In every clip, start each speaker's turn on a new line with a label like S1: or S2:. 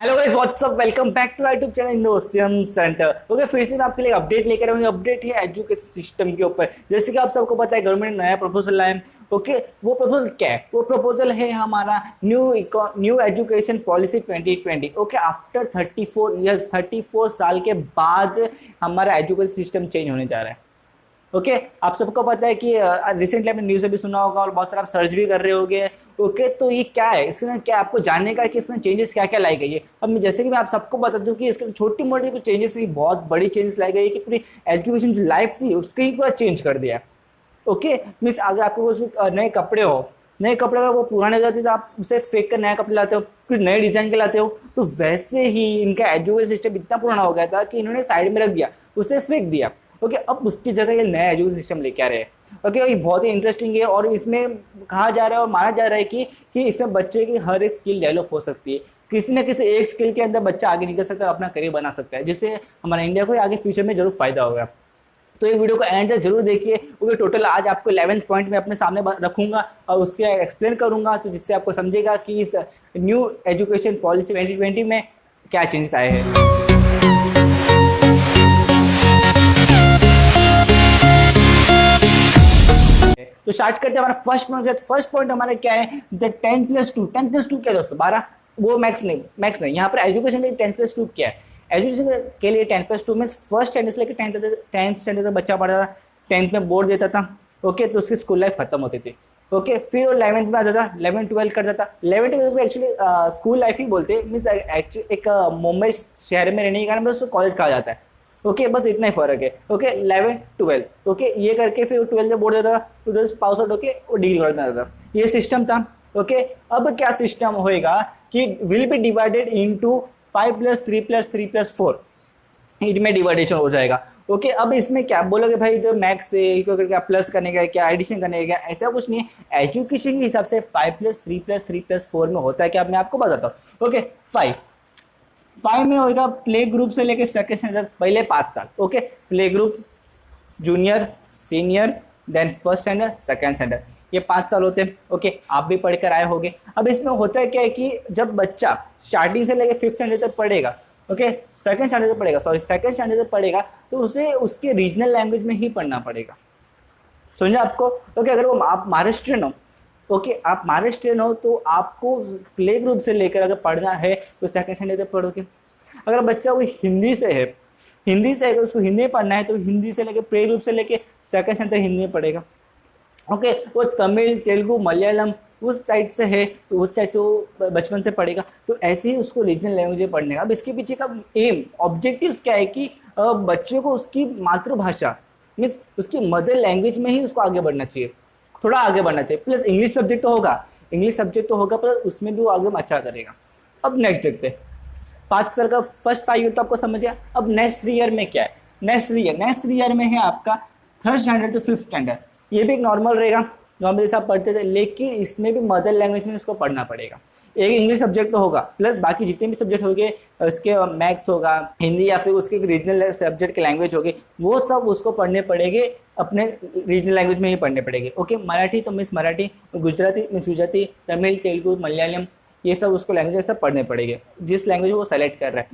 S1: Hello guys what's up welcome back to YouTube channel इंडोसियन centre. Okay, फिर से मैं आपके लिए अपडेट लेकर आऊँ। अपडेट है एजुकेशन सिस्टम के ऊपर। जैसे कि आप सबको पता है गवर्नमेंट ने नया प्रपोजल लाया है। ओके, वो प्रपोजल क्या है? वो प्रपोजल है हमारा new education policy 2020। Okay, after 34 years, 34 साल के बाद हमारा एजुकेशन सिस्टम चेंज होने जा रहा है। ओके, आप सबको पता है कि रिसेंटली आपने न्यूज़ भी सुना होगा और बहुत सारा आप सर्च भी कर रहे होगे। ओके, तो ये क्या है, इसमें क्या आपको जानने का है कि इसमें चेंजेस क्या क्या लाई गई है। अब मैं जैसे कि मैं आप सबको बता दूं कि इसके छोटी मोटी कुछ चेंजेस नहीं, बहुत बड़ी चेंजेस लाई गई है कि पूरी एजुकेशन जो लाइफ थी उसको ही पूरा चेंज कर दिया। ओके, मीन्स अगर आपके पास नए कपड़े हो, नए कपड़े अगर वो पुराने हो जाते तो आप उसे फेंक कर नया कपड़े लाते हो, फिर नए डिजाइन के लाते हो। तो वैसे ही इनका एजुकेशन सिस्टम इतना पुराना हो गया था कि इन्होंने साइड में रख दिया, उसे फेंक दिया। ओके, अब उसकी जगह ये नया एजुकेशन सिस्टम लेके आ रहे हैं। ओके, ये बहुत ही इंटरेस्टिंग है और इसमें कहा जा रहा है और माना जा रहा है कि इसमें बच्चे की हर एक स्किल डेवलप हो सकती है। किसी न किसी एक स्किल के अंदर बच्चा आगे निकल सकता है, अपना करियर बना सकता है, जिससे हमारा इंडिया को आगे फ्यूचर में जरूर फायदा होगा। तो ये वीडियो को एंड तक जरूर देखिए, क्योंकि टोटल आज आपको 11 पॉइंट में अपने सामने रखूंगा और उसके एक्सप्लेन करूंगा, तो जिससे आपको समझेगा कि इस न्यू एजुकेशन पॉलिसी 2020 में क्या चेंजेस आए हैं। तो स्टार्ट करते हैं हमारा फर्स्ट पॉइंट। फर्स्ट पॉइंट हमारा क्या है? द 10+2। 10+2 क्या है दोस्तों? 12। वो मैक्स नहीं, यहाँ पर एजुकेशन में 10+2 क्या है? एजुकेशन के लिए 10+2 में फर्स्ट स्टैंडर्ड से लेकर 10th स्टैंडर्ड तक बच्चा पढ़ता था। 10th में बोर्ड देता था। ओके, तो उसकी स्कूल लाइफ खत्म होती थी। ओके, फिर वो 11th में आता था, 11-12 करता था। 11th को एक्चुअली स्कूल लाइफ ही बोलते हैं। मीन्स एक मुंबई शहर में रहने के कारण उसको कॉलेज कहा जाता है। ओके, बस इतना ही फर्क है। ओके, 11-12 ओके, ये करके फिर 12 में बोर्ड देता था, उधर पास आउट होके वो डिग्री कॉलेज में आता था। ये सिस्टम था। ओके, अब क्या सिस्टम होएगा कि विल बी डिवाइडेड इनटू 5+3+3+4, इनमें डिवाइडेशन हो जाएगा। ओके, अब इसमें क्या बोलोगे भाई, तो मैक्स से क्या प्लस करने का, क्या एडिशन करने का, ऐसा कुछ नहीं है। एजुकेशन के हिसाब से 5+3+3+4 में होता है क्या, मैं आपको बताता हूँ। ओके, 5 में होगा प्ले ग्रुप से लेके सेकंड स्टैंडर्ड, पहले 5 साल। Okay, play group, junior, senior, then first standard, second standard, ये 5 साल होते हैं। ओके, आप भी पढ़कर आए होंगे। अब इसमें होता है क्या है कि जब बच्चा स्टार्टिंग से लेके 5th स्टैंडर्ड तक पढ़ेगा, ओके, सेकंड स्टैंडर्ड तक पढ़ेगा, सॉरी सेकंड स्टैंडर्ड तक पढ़ेगा, तो उसे उसके रीजनल लैंग्वेज में ही पढ़ना पड़ेगा। समझा आपको? ओके, अगर वो आप महाराष्ट्रियन हो, ओके, आप महाराष्ट्रियन हो तो आपको प्ले ग्रुप से लेकर अगर पढ़ना है तो सेकंड स्टैंडर्ड तक पढ़ोगे। अगर बच्चा वो हिंदी से है, हिंदी से अगर उसको हिंदी पढ़ना है तो हिंदी से लेकर प्ले ग्रुप से लेकर सेकंड स्टैंडर्ड तक हिंदी में पढ़ेगा। ओके, वो तमिल, तेलुगु, मलयालम उस साइड से है तो उस साइड से वो बचपन से पढ़ेगा। तो ऐसे ही उसको रीजनल लैंग्वेज पढ़ने का। अब इसके पीछे का एम, ऑब्जेक्टिव क्या है कि बच्चों को उसकी मातृभाषा मीन्स उसकी मदर लैंग्वेज में ही उसको आगे बढ़ना चाहिए, थोड़ा आगे बढ़ना चाहिए। प्लस इंग्लिश सब्जेक्ट तो होगा, इंग्लिश सब्जेक्ट तो होगा, पर उसमें भी वो आगे अच्छा करेगा। अब नेक्स्ट देखते हैं। 5 साल का फर्स्ट 5 ईयर तो आपको समझ गया। अब नेक्स्ट 3 ईयर में क्या है? नेक्स्ट 3 ईयर में है आपका third standard to fifth standard. ये भी एक नॉर्मल रहेगा, नॉर्मल जैसा आप पढ़ते थे, लेकिन इसमें भी मदर लैंग्वेज में उसको पढ़ना पड़ेगा। एक इंग्लिश सब्जेक्ट तो होगा, प्लस बाकी जितने भी सब्जेक्ट होंगे, उसके मैथ्स होगा, हिंदी या फिर उसके रीजनल सब्जेक्ट के लैंग्वेज होगी, वो सब उसको पढ़ने पड़ेंगे, अपने रीजनल लैंग्वेज में ही पढ़ने पड़ेंगे। ओके, मराठी तो मिस मराठी, गुजराती मिस गुजराती, तमिल, तेलुगु, मलयालम, ये सब उसको लैंग्वेज सब पढ़ने पड़ेंगे जिस लैंग्वेज वो सेलेक्ट कर रहा है।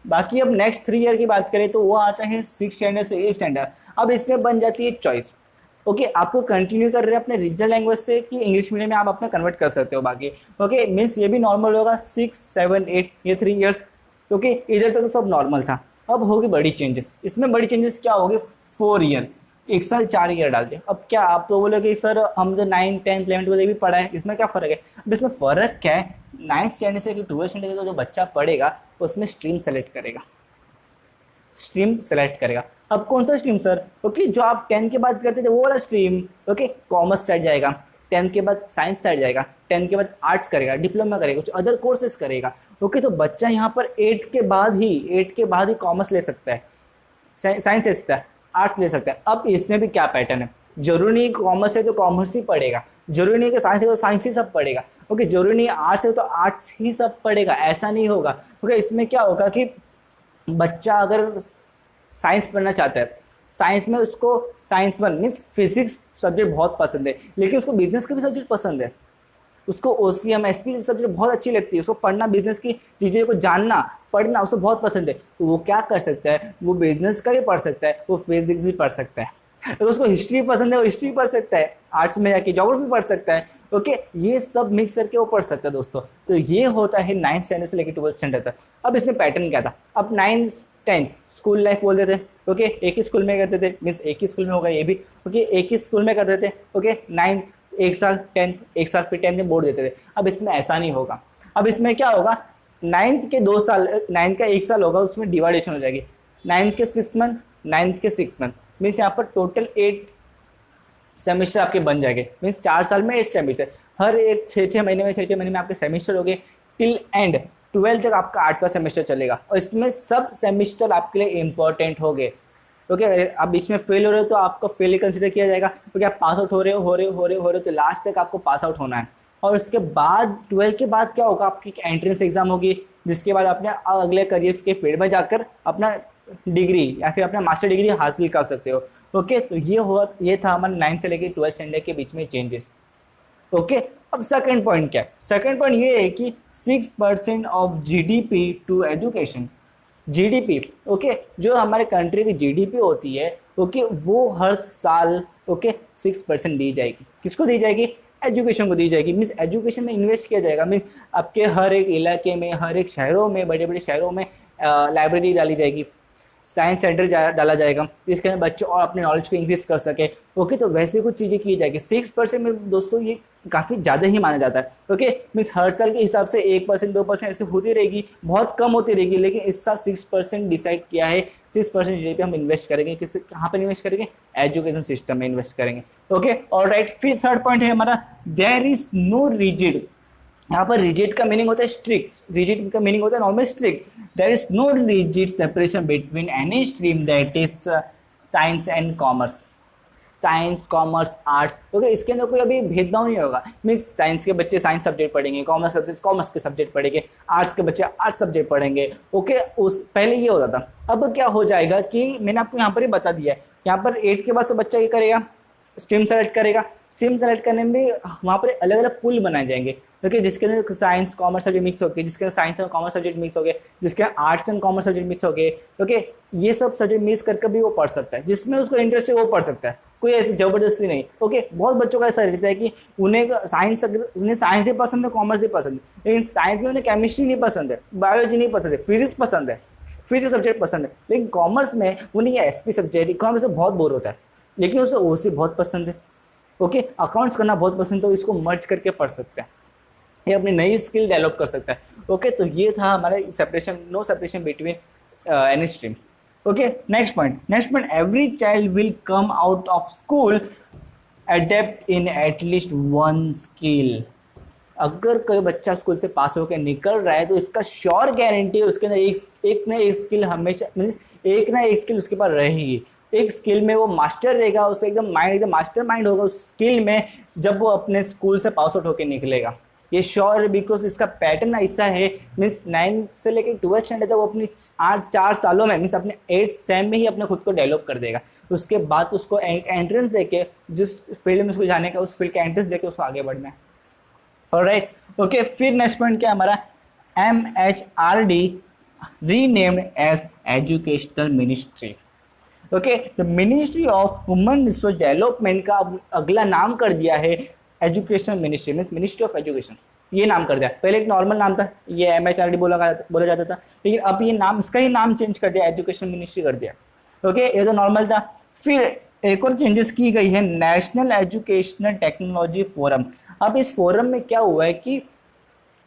S1: बाकी अब नेक्स्ट 3 ईयर की बात करें तो वो आता है 6 स्टैंडर्ड से 8 स्टैंडर्ड। अब इसमें बन जाती है चॉइस। ओके, आपको कंटिन्यू कर रहे हैं अपने रीजनल लैंग्वेज से कि इंग्लिश मीडियम में आप अपना कन्वर्ट कर सकते हो बाकी। ओके, मीन्स ये भी नॉर्मल होगा 6, 7, 8, ये 3 ईयर्स। ओके, इधर तक तो सब नॉर्मल था। अब होगी बड़ी चेंजेस। इसमें बड़ी चेंजेस क्या होगी? 4 ईयर, 1 साल 4 ईयर डालते हैं। अब क्या आप तो बोलोगे सर हम जो 9, 10, 11, 12 भी पढ़ा है, इसमें क्या फ़र्क है? अब इसमें फ़र्क क्या है? 9th स्टैंडर्ड से 12th स्टैंडर्ड का जो बच्चा पढ़ेगा उसमें स्ट्रीम सेलेक्ट करेगा, स्ट्रीम सेलेक्ट करेगा। अब कौन सा स्ट्रीम सर? ओके, जो आप 10 के बाद करते थे वो वाला स्ट्रीम। ओके, कॉमर्स साइड जाएगा, 10 के बाद साइंस साइड जाएगा, 10 के बाद आर्ट्स करेगा, डिप्लोमा करेगा, कुछ अदर कोर्सेज करेगा। ओके, तो बच्चा यहाँ पर 8 के बाद ही कॉमर्स ले सकता है, साइंस ले सकता है, आर्ट्स ले सकता है। अब इसमें भी क्या पैटर्न है? जरूरी नहीं कॉमर्स है तो कॉमर्स ही पढ़ेगा, जरूरी नहीं कि साइंस है तो साइंस ही सब पढ़ेगा। ओके, जरूरी नहीं आर्ट्स है तो आर्ट्स ही सब पढ़ेगा, ऐसा नहीं होगा। ओके, इसमें क्या होगा कि बच्चा अगर साइंस पढ़ना चाहता है, साइंस में उसको साइंस 1 मीन्स फिजिक्स सब्जेक्ट बहुत पसंद है, लेकिन उसको बिजनेस के भी सब्जेक्ट पसंद है, उसको OCM SP सब्जेक्ट बहुत अच्छी लगती है, उसको पढ़ना, बिजनेस की चीज़ें को जानना पढ़ना उसको बहुत पसंद है, तो वो क्या कर सकता है, वो बिजनेस का भी पढ़ सकता है, वो फिजिक्स भी पढ़ सकता है। अगर उसको हिस्ट्री पसंद है वो हिस्ट्री पढ़ सकता है, आर्ट्स में जाके ज्योग्राफी पढ़ सकता है। ओके, ये सब मिक्स करके वो पढ़ सकता है दोस्तों। तो ये होता है 9th स्टैंडर्ड से लेकर 12th स्टैंडर्ड तक। अब इसमें पैटर्न क्या था, अब 9th 10th स्कूल लाइफ बोलते थे। ओके, एक ही स्कूल में करते थे, मीन्स एक ही स्कूल में होगा ये भी। ओके, एक ही स्कूल में करते थे। ओके, 9th एक साल, 10th एक साल, फिर 10th में बोर्ड देते थे। अब इसमें ऐसा नहीं होगा। अब इसमें क्या होगा, 9th के 2 साल, 9th का 1 साल होगा, उसमें डिवाइडेशन हो जाएगी। 9th के 6 मंथ, 9th के 6 मंथ, मीन्स यहाँ पर टोटल 8 सेमेस्टर आपके बन जाएंगे। मीन्स 4 साल में 8 सेमेस्टर, हर एक 6-6 महीने में 6-6 महीने में आपके सेमेस्टर हो गए। टिल एंड 12 तक आपका 8वां सेमेस्टर चलेगा, और इसमें सब सेमेस्टर आपके लिए इंपॉर्टेंट हो गए। ओके, अगर आप बीच में फेल हो रहे हो तो आपको फेल ही कंसिडर किया जाएगा, क्योंकि आप पास आउट हो रहे हो तो लास्ट तक आपको पास आउट होना है। और उसके बाद 12 के बाद क्या होगा, आपकी एंट्रेंस एग्जाम होगी, जिसके बाद अपने अगले करियर के फील्ड में जाकर अपना डिग्री या फिर अपना मास्टर डिग्री हासिल कर सकते हो। ओके, तो ये था हमारा 9 से लेकर 12 स्टैंडर्ड के बीच में चेंजेस। ओके, अब सेकंड पॉइंट क्या है, सेकंड पॉइंट ये है कि 6% of GDP to education. GDP, okay, जो हमारे कंट्री की GDP होती है, ओके, वो हर साल, ओके, 6% दी जाएगी। किसको दी जाएगी, एजुकेशन को दी जाएगी। मीन्स एजुकेशन में इन्वेस्ट किया जाएगा। मीन्स आपके हर एक इलाके में, हर एक शहरों में, बड़े बड़े शहरों में लाइब्रेरी डाली जाएगी, साइंस सेंटर जाला जाएगा, जिसके अंदर बच्चे और अपने नॉलेज को इंक्रीज कर सके। ओके, तो वैसे कुछ चीज़ें की जाएगी। 6% में दोस्तों ये काफ़ी ज़्यादा ही माना जाता है। ओके, मीन्स हर साल के हिसाब से 1% 2% ऐसे होती रहेगी, बहुत कम होती रहेगी, लेकिन इस साल 6% डिसाइड किया है। 6% GDP हम इन्वेस्ट करेंगे, किस कहाँ पर इन्वेस्ट करेंगे, एजुकेशन सिस्टम में इन्वेस्ट करेंगे। ओके, ऑलराइट, फिर थर्ड पॉइंट है हमारा, देयर इज नो रिजिड। यहाँ पर रिजिड का मीनिंग होता है स्ट्रिक्ट, रिजिड का मीनिंग होता है normal strict. There is no rigid separation between any stream that is science and commerce, science commerce arts. Okay, इसके अंदर कोई अभी भेदभाव नहीं होगा। मीन्स साइंस के बच्चे साइंस सब्जेक्ट पढ़ेंगे, कॉमर्स के सब्जेक्ट पढ़ेंगे, आर्ट्स के बच्चे आर्ट्स सब्जेक्ट पढ़ेंगे। ओके, उस पहले ये होता था। अब क्या हो जाएगा कि मैंने आपको यहाँ पर ही बता दिया है, यहाँ पर 8 के बाद से बच्चा ये करेगा, स्ट्रीम सेलेक्ट करेगा। स्ट्रीम सेलेक्ट करने में वहाँ पर अलग अलग पुल बनाए जाएंगे। ओके, जिसके अंदर साइंस कॉमर्स सब्जेक्ट मिक्स हो गए, जिसके अंदर साइंस और कॉमर्स सब्जेक्ट मिक्स हो गए, जिसके अंदर arts and commerce subject mix हो गए। ओके, ये सब सब्जेक्ट मिक्स करके भी वो पढ़ सकता है, जिसमें उसको इंटरेस्ट है वो पढ़ सकता है, कोई ऐसी जबरदस्ती नहीं। ओके, बहुत बच्चों का ऐसा रहता है कि उन्हें साइंस ही पसंद है, कॉमर्स भी पसंद है, लेकिन साइंस में उन्हें केमिस्ट्री नहीं पसंद है, बायोलॉजी नहीं पसंद है, फिजिक्स पसंद है, फिजिक्स सब्जेक्ट पसंद है। लेकिन कॉमर्स में उन्हें ये SP सब्जेक्ट, इकोनॉमिक्स में बहुत बोर होता है, लेकिन उसे OC बहुत पसंद है। ओके, अकाउंट्स करना बहुत पसंद है, तो इसको मर्ज करके पढ़ सकते हैं, ये अपनी नई स्किल डेवलप कर सकता है। ओके, तो ये था हमारा separation, no separation between any stream. Okay, next point, every child will come out of school adept in at least one skill. अगर कोई बच्चा स्कूल से पास होकर निकल रहा है तो इसका श्योर गारंटी है उसके अंदर एक ना एक स्किल हमेशा, एक ना एक स्किल उसके पास रहेगी। एक स्किल में वो मास्टर रहेगा, उसे एकदम मास्टर माइंड होगा उस स्किल में, जब वो अपने स्कूल से पास आउट होकर निकलेगा। ये श्योर है, बिकॉज इसका पैटर्न ऐसा है। मीन्स 9 से लेकर 12 स्टैंडर्ड तक वो अपनी 4 सालों में, मीन्स अपने 8 सेम में ही अपने खुद को डेवलप कर देगा। उसके बाद उसको एंट्रेंस देके, जिस फील्ड में उसको जाने का, उस फील्ड का एंट्रेंस देके उसको आगे बढ़ना है। ऑलराइट, ओके, फिर नेक्स्ट पॉइंट क्या हमारा, MHRD renamed as educational ministry. Okay, the ministry of human resource development का अगला नाम कर दिया है educational ministry, means ministry of education, ये नाम कर दिया। पहले एक नॉर्मल नाम था, ये MHRD बोला जाता था, लेकिन अब ये नाम, इसका ही नाम चेंज कर दिया, एजुकेशन मिनिस्ट्री कर दिया। ओके, ये तो नॉर्मल था। फिर एक और चेंजेस की गई है, नेशनल एजुकेशनल टेक्नोलॉजी फोरम। अब इस फोरम में क्या हुआ है कि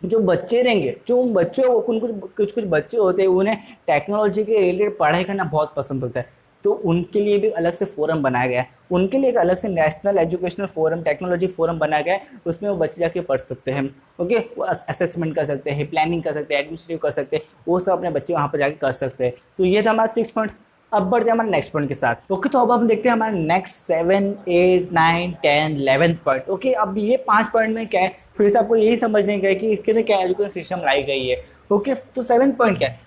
S1: जो बच्चे रहेंगे, जो बच्चों कुछ बच्चे होते हैं, उन्हें टेक्नोलॉजी के रिलेटेड पढ़ाई करना बहुत पसंद होता है, तो उनके लिए भी अलग से फोरम बनाया गया है। उनके लिए एक अलग से national educational forum, technology forum बनाया गया है, उसमें वो बच्चे जाके पढ़ सकते हैं। ओके, वो असेसमेंट कर सकते हैं, प्लानिंग कर सकते हैं, एडमिनिस्ट्रेटिव कर सकते हैं, वो सब अपने बच्चे वहाँ पर जाके कर सकते हैं। तो ये था हमारा 6 पॉइंट। अब बढ़ते हैं हमारे नेक्स्ट पॉइंट के साथ। ओके, तो अब हम देखते हैं हमारे नेक्स्ट 7, 8, 9, 10, 11 पॉइंट। ओके, अब ये 5 पॉइंट में क्या है, फिर से आपको यही समझने का है कि इसके अंदर क्या एजुकेशन सिस्टम लाई गई है। ओके, तो 7 पॉइंट क्या है,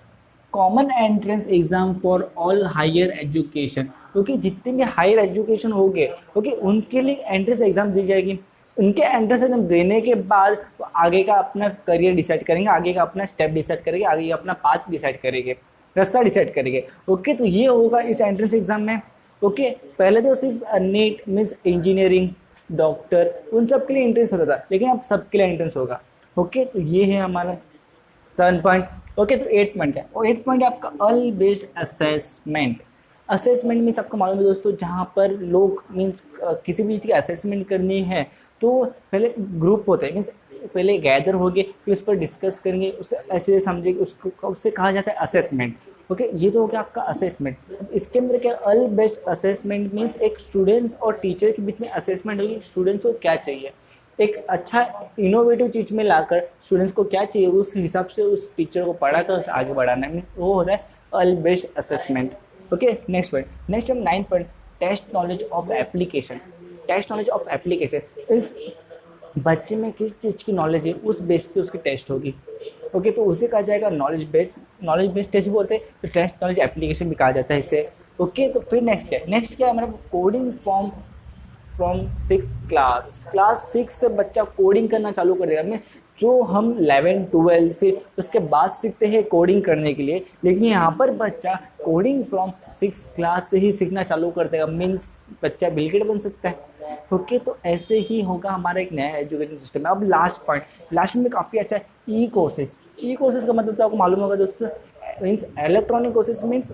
S1: common entrance exam for all higher education. क्योंकि जितने भी हायर एजुकेशन हो गए, ओके, उनके लिए एंट्रेंस एग्जाम दी जाएगी। उनके एंट्रेंस एग्जाम देने के बाद वो आगे का अपना करियर डिसाइड करेंगे, आगे का अपना स्टेप डिसाइड करेंगे, आगे का अपना पाथ डिसाइड करेंगे, रास्ता डिसाइड करेंगे। ओके, तो ये होगा इस एंट्रेंस एग्जाम में। ओके, पहले तो सिर्फ नीट मीन्स इंजीनियरिंग, डॉक्टर, उन सब के लिए एंट्रेंस होता था, लेकिन अब सबके लिए एंट्रेंस होगा। ओके, तो ये है हमारा 7 पॉइंट। ओके, तो 8 पॉइंट है, और 8 पॉइंट है आपका all based assessment. Assessment means आपको मालूम है दोस्तों, जहाँ पर लोग मीन्स किसी भी चीज़ की असेसमेंट करनी है तो पहले ग्रुप होता है, मीन्स पहले गैदर हो गए, फिर उस पर डिस्कस करेंगे, उसे अच्छे से समझेंगे, उसको उससे कहा जाता है असेसमेंट। ओके, ये तो हो गया आपका असेसमेंट। इसके अंदर क्या, ऑल बेस्ड असेसमेंट मीन्स एक स्टूडेंट्स और टीचर के बीच में असेसमेंट होगी, स्टूडेंट्स को क्या चाहिए, एक अच्छा इनोवेटिव चीज़ में लाकर स्टूडेंट्स को क्या चाहिए उस हिसाब से उस टीचर को पढ़ा कर आगे बढ़ाना है, वो होता है all based assessment. Okay, next point, next हम 9 point, test knowledge of application. Test knowledge of application इस बच्चे में किस चीज़ की नॉलेज है उस बेस पे उसकी टेस्ट होगी। ओके, तो उसे कहा जाएगा नॉलेज बेस्ड टेस्ट बोलते हैं, तो टेस्ट नॉलेज एप्लीकेशन भी कहा जाता है इसे। ओके, तो फिर नेक्स्ट क्या है हमारा, कोडिंग फ्रॉम 6th क्लास 6 से बच्चा कोडिंग करना चालू कर देगा। में जो हम 11 12 फिर उसके बाद सीखते हैं कोडिंग करने के लिए, लेकिन यहाँ पर बच्चा कोडिंग फ्रॉम 6th क्लास से ही सीखना चालू कर देगा, मीन्स बच्चा बिल गेट बन सकता है। ओके, तो ऐसे ही होगा हमारा एक नया एजुकेशन सिस्टम है। अब लास्ट में काफ़ी अच्छा है, ई कोर्सेज का मतलब तो आपको मालूम होगा दोस्तों, मीन्स इलेक्ट्रॉनिक कोर्सेज मीन्स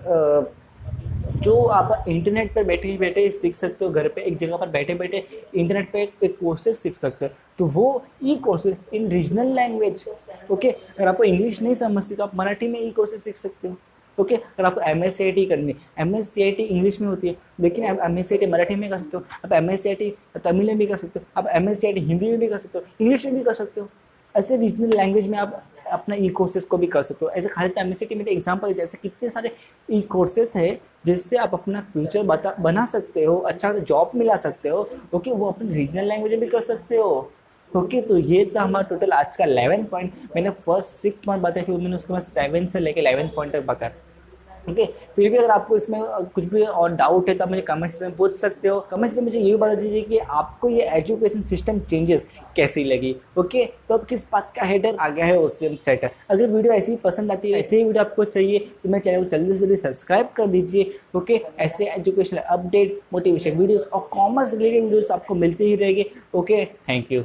S1: जो आप इंटरनेट पर बैठे बैठे सीख सकते हो, घर पे एक जगह पर बैठे बैठे इंटरनेट पे एक कोर्सेज सीख सकते हो, तो वो e courses in regional language. Okay, अगर आपको इंग्लिश नहीं समझती तो आप मराठी में ई कोर्सेज सीख सकते हो। ओके, अगर आपको MSCIT करनी, MSCIT इंग्लिश में होती है, लेकिन आप MSCIT मराठी में कर सकते हो, आप MSCIT तमिल में भी कर सकते हो, आप MSCIT हिंदी में भी कर सकते हो, इंग्लिश में भी कर सकते हो। ऐसे रीजनल लैंग्वेज में आप अपना ई कोर्सेज को भी कर सकते हो। ऐसे खाली MSCIT में एग्जाम्पल जैसे कितने सारे ई कोर्सेज है जिससे आप अपना फ्यूचर बना सकते हो, अच्छा जॉब मिला सकते हो। ओके, वो अपनी रीजनल लैंग्वेज में भी कर सकते हो। ओके, तो ये था हमारा टोटल आज का 11 पॉइंट। मैंने फर्स्ट 6 पॉइंट बताया, फिर मैंने उसके बाद 7 से लेकर 11 पॉइंट तक बताया। ओके, फिर भी अगर आपको इसमें कुछ भी और डाउट है तो आप मुझे कमेंट से पूछ सकते हो। कमेंट से मुझे ये भी बता दीजिए कि आपको ये एजुकेशन सिस्टम चेंजेस कैसी लगी। ओके, तो अब किस बात का हेडर आ गया है ओसियम सेट। अगर वीडियो ऐसी ही पसंद आती है, ऐसे ही वीडियो आपको चाहिए तो मेरे चैनल को जल्दी से जल्दी सब्सक्राइब कर दीजिए। ओके, ऐसे एजुकेशनल अपडेट्स, मोटिवेशन वीडियोस और कॉमर्स रिलेटेड वीडियोस आपको मिलते ही रहेंगे। Okay, thank you.